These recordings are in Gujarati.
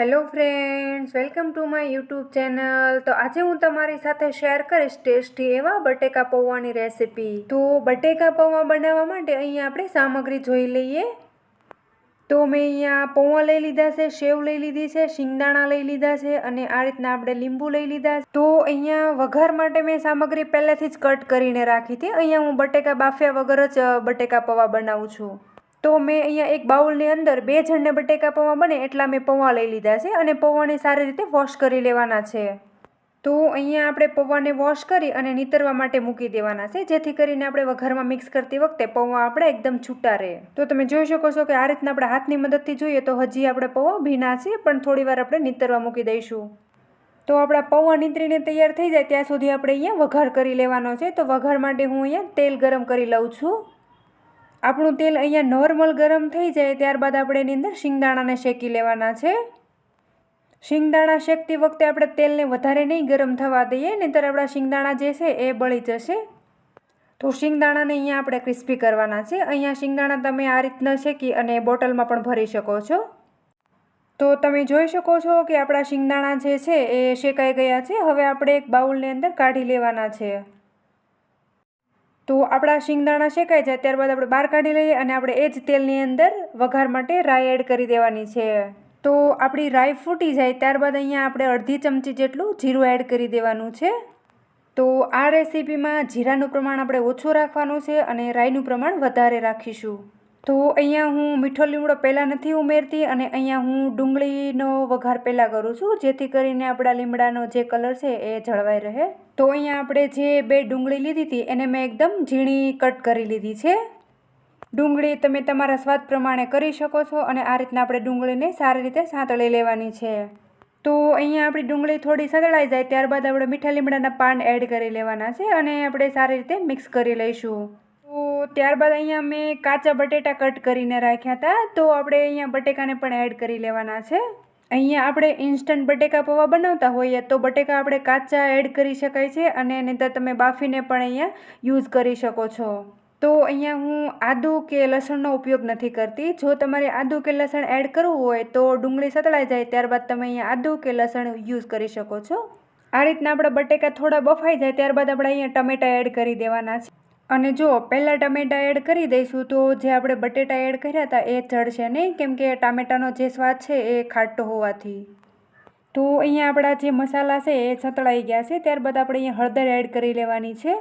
Hello friends, welcome to my YouTube channel. તો આજે હું તમારી સાથે શેર કરીશ ટેસ્ટી એવા બટેકા પૌવાની રેસિપી. તો બટેકા પૌવા બનાવવા માટે અહીંયા આપણે સામગ્રી જોઈ લઈએ. તો મેં અહીંયા પૌવા લઈ લીધા છે, સેવ લઈ લીધી છે, શિંગદાણા લઈ લીધા છે અને આ રીતના આપણે લીંબુ લઈ લીધા છે. તો અહીંયા વઘાર માટે મેં સામગ્રી પહેલેથી જ કટ કરીને રાખી હતી. અહીંયા હું બટેકા બાફ્યા વગર જ બટેકા પૌવા બનાવું છું. તો મેં અહીંયા એક બાઉલની અંદર 2 જણને બટેકા પૌવા બને એટલા મેં પૌવા લઈ લીધા છે અને પૌવાને સારી રીતે વોશ કરી લેવાના છે. તો અહીંયા આપણે પૌવાને વોશ કરી અને નીતરવા માટે મૂકી દેવાના છે, જેથી કરીને આપણે વઘારમાં મિક્સ કરતી વખતે પૌવા આપણે એકદમ છૂટા રહે. તો તમે જોઈ શકો છો કે આ રીતના આપણે હાથની મદદથી જોઈએ તો હજી આપણે પૌવા ભીના છે, પણ થોડી વાર આપણે નીતરવા મૂકી દઈશું. તો આપણા પૌવા નીતરીને તૈયાર થઈ જાય ત્યાં સુધી આપણે અહીંયા વઘાર કરી લેવાનો છે. તો વઘાર માટે હું અહીંયા તેલ ગરમ કરી લઉં છું. આપણું તેલ અહીંયા નોર્મલ ગરમ થઈ જાય ત્યારબાદ આપણે એની અંદર શિંગદાણાને શેકી લેવાના છે. શિંગદાણા શેકતી વખતે આપણે તેલને વધારે નહીં ગરમ થવા દઈએ, નહીંતર આપણા શિંગદાણા જે છે એ બળી જશે. તો શિંગદાણાને અહીંયા આપણે ક્રિસ્પી કરવાના છે. અહીંયા શિંગદાણા તમે આ રીતના શેકી અને બોટલમાં પણ ભરી શકો છો. તો તમે જોઈ શકો છો કે આપણા શિંગદાણા જે છે એ શેકાઈ ગયા છે. હવે આપણે એક બાઉલની અંદર કાઢી લેવાના છે. તો આપણા શિંગદાણા શેકાઈ જાય ત્યારબાદ આપણે બહાર કાઢી લઈએ અને આપણે એ જ તેલની અંદર વઘાર માટે રાઈ એડ કરી દેવાની છે. તો આપણી રાઈ ફૂટી જાય ત્યારબાદ અહીંયા આપણે અડધી ચમચી જેટલું જીરું એડ કરી દેવાનું છે. તો આ રેસીપીમાં જીરાનું પ્રમાણ આપણે ઓછું રાખવાનું છે અને રાઈનું પ્રમાણ વધારે રાખીશું. તો અહીંયા હું મીઠો લીમડો પહેલાં નથી ઉમેરતી અને અહીંયા હું ડુંગળીનો વઘાર પહેલાં કરું છું, જેથી કરીને આપણા લીમડાનો જે કલર છે એ જળવાઈ રહે. તો અહીંયા આપણે જે 2 ડુંગળી લીધી હતી એને મેં એકદમ ઝીણી કટ કરી લીધી છે. ડુંગળી તમે તમારા સ્વાદ પ્રમાણે કરી શકો છો અને આ રીતના આપણે ડુંગળીને સારી રીતે સાંતળી લેવાની છે. તો અહીંયા આપણી ડુંગળી થોડી સતળાઈ જાય ત્યારબાદ આપણે મીઠા લીમડાના પાન એડ કરી લેવાના છે અને આપણે સારી રીતે મિક્સ કરી લઈશું. તો ત્યારબાદ અહીંયા મેં કાચા બટેટા કટ કરીને રાખ્યા હતા, તો આપણે અહીંયા બટેકાને પણ એડ કરી લેવાના છે. અહીંયા આપણે ઇન્સ્ટન્ટ બટેકા પૌવા બનાવતા હોઈએ તો બટેકા આપણે કાચા એડ કરી શકાય છે અને નહીંતર તમે બાફીને પણ અહીંયા યુઝ કરી શકો છો. તો અહીંયા હું આદું કે લસણનો ઉપયોગ નથી કરતી. જો તમારે આદું કે લસણ એડ કરવું હોય તો ડુંગળી સતળાઈ જાય ત્યારબાદ તમે અહીંયા આદું કે લસણ યુઝ કરી શકો છો. આ રીતના આપણા બટેકા થોડા બફાઈ જાય ત્યારબાદ આપણે અહીંયા ટમેટા એડ કરી દેવાના છે. અને જો પહેલાં ટમેટાં એડ કરી દઈશું તો જે આપણે બટેટા એડ કર્યા હતા એ ચડશે નહીં, કેમ કે ટામેટાનો જે સ્વાદ છે એ ખાટો હોવાથી. તો અહીંયા આપણા જે મસાલા છે એ સતળાઈ ગયા છે. ત્યારબાદ આપણે અહીંયા હળદર એડ કરી લેવાની છે.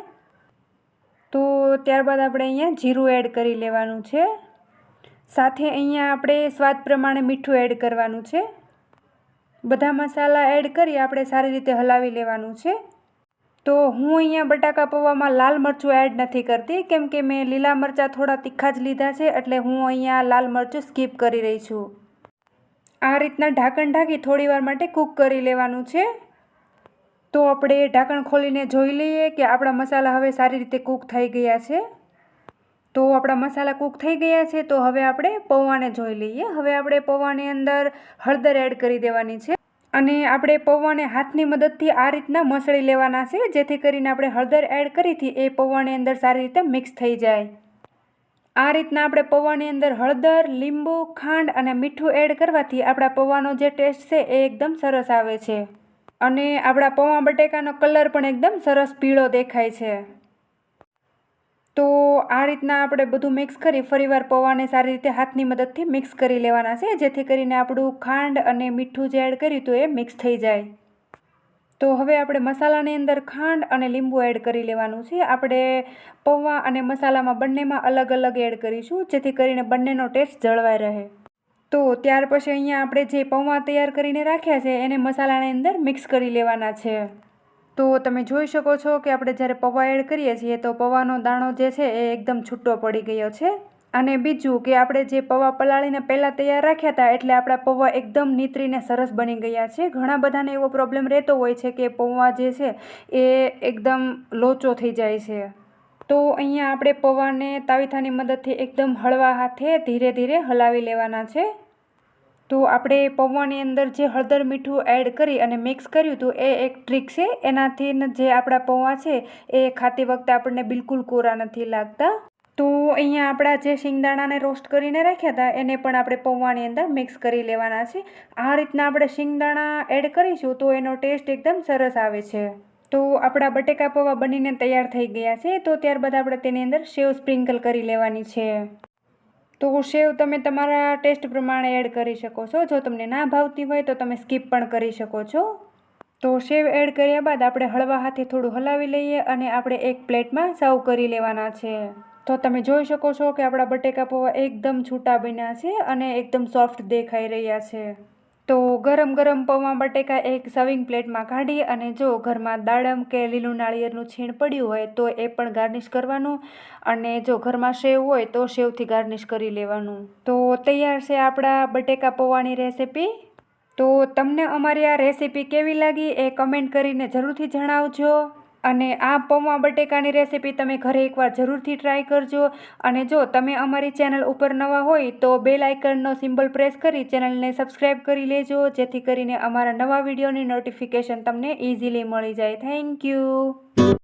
તો ત્યારબાદ આપણે અહીંયા જીરું એડ કરી લેવાનું છે. સાથે અહીંયા આપણે સ્વાદ પ્રમાણે મીઠું એડ કરવાનું છે. બધા મસાલા એડ કરી આપણે સારી રીતે હલાવી લેવાનું છે. તો હું અહીંયા બટાકા પૌવામાં લાલ મરચું એડ નથી કરતી, કેમ કે મેં લીલા મરચાં થોડા તીખા જ લીધા છે, એટલે હું અહીંયા લાલ મરચું સ્કીપ કરી રહી છું. આ રીતના ઢાંકણ ઢાંકી થોડી વાર માટે કૂક કરી લેવાનું છે. તો આપણે ઢાંકણ ખોલીને જોઈ લઈએ કે આપણા મસાલા હવે સારી રીતે કૂક થઈ ગયા છે. તો આપણા મસાલા કૂક થઈ ગયા છે. તો હવે આપણે પૌવાને જોઈ લઈએ. હવે આપણે પૌવાની અંદર હળદર એડ કરી દેવાની છે અને આપણે પૌવાને હાથની મદદથી આ રીતના મસળી લેવાના છે, જેથી કરીને આપણે હળદર એડ કરીથી એ પૌવાની અંદર સારી રીતે મિક્સ થઈ જાય. આ રીતના આપણે પૌવાની અંદર હળદર, લીંબુ, ખાંડ અને મીઠું એડ કરવાથી આપણા પૌવાનો જે ટેસ્ટ છે એ એકદમ સરસ આવે છે અને આપણા પૌવા બટેકાનો કલર પણ એકદમ સરસ પીળો દેખાય છે. તો આ રીતના આપણે બધું મિક્સ કરી ફરીવાર પૌવાને સારી રીતે હાથની મદદથી મિક્સ કરી લેવાના છે, જેથી કરીને આપણું ખાંડ અને મીઠું જે એડ કર્યું તો એ મિક્સ થઈ જાય. તો હવે આપણે મસાલાની અંદર ખાંડ અને લીંબુ એડ કરી લેવાનું છે. આપણે પૌવા અને મસાલામાં બંનેમાં અલગ અલગ એડ કરીશું, જેથી કરીને બંનેનો ટેસ્ટ જળવાઈ રહે. તો ત્યાર પછી અહીંયા આપણે જે પૌવા તૈયાર કરીને રાખ્યા છે એને મસાલાની અંદર મિક્સ કરી લેવાના છે. તો તમે જોઈ શકો છો કે આપણે જ્યારે પૌવા એડ કરીએ છીએ તો પૌવાનો દાણો જે છે એ એકદમ છૂટો પડી ગયો છે. અને બીજું કે આપણે જે પૌવા પલાળીને પહેલાં તૈયાર રાખ્યા હતા એટલે આપણા પૌવા એકદમ નીતરીને સરસ બની ગયા છે. ઘણા બધાને એવો પ્રોબ્લેમ રહેતો હોય છે કે પૌવા જે છે એ એકદમ લોચો થઈ જાય છે. તો અહીંયા આપણે પૌવાને તાવીથાની મદદથી એકદમ હળવા હાથે ધીરે ધીરે હલાવી લેવાના છે. તો આપણે પૌવાની અંદર જે હળદર મીઠું એડ કરી અને મિક્સ કર્યું હતું એ એક ટ્રીક છે. એનાથી જે આપણા પૌવા છે એ ખાતી વખતે આપણને બિલકુલ કોરા નથી લાગતા. તો અહીંયા આપણા જે શિંગદાણાને રોસ્ટ કરીને રાખ્યા હતા એને પણ આપણે પૌવાની અંદર મિક્સ કરી લેવાના છે. આ રીતના આપણે શિંગદાણા એડ કરીશું તો એનો ટેસ્ટ એકદમ સરસ આવે છે. તો આપણા બટેકા પૌવા બનીને તૈયાર થઈ ગયા છે. તો ત્યારબાદ આપણે તેની અંદર સેવ સ્પ્રિંકલ કરી લેવાની છે. તો સેવ તમે તમારા ટેસ્ટ પ્રમાણે એડ કરી શકો છો. જો તમને ના ભાવતી હોય તો તમે સ્કીપ પણ કરી શકો છો. તો સેવ એડ કર્યા બાદ આપણે હળવા હાથે થોડું હલાવી લઈએ અને આપણે એક પ્લેટમાં સર્વ કરી લેવાના છે. તો તમે જોઈ શકો છો કે આપણા બટેકા પૌવા એકદમ છૂટા બન્યા છે અને એકદમ સોફ્ટ દેખાઈ રહ્યા છે. તો ગરમ ગરમ પૌવા બટેકા એક સર્વિંગ પ્લેટમાં કાઢી અને જો ઘરમાં દાડમ કે લીલું નાળિયેરનું છીણ પડ્યું હોય તો એ પણ ગાર્નિશ કરવાનું, અને જો ઘરમાં સેવ હોય તો સેવથી ગાર્નિશ કરી લેવાનું. તો તૈયાર છે આપણા બટેકા પૌવાની રેસીપી. તો તમને અમારી આ રેસીપી કેવી લાગી એ કમેન્ટ કરીને જરૂરથી જણાવજો. અને આ પૌવા બટેકાની રેસીપી તમે ઘરે એકવાર જરૂરથી ટ્રાય કરજો. અને જો તમે અમારી ચેનલ ઉપર નવા હોય તો બેલ આઇકનનો સિમ્બલ પ્રેસ કરી ચેનલને સબસ્ક્રાઈબ કરી લેજો, જેથી કરીને અમારા નવા વિડીયોની નોટિફિકેશન તમને ઇઝીલી મળી જાય. Thank you.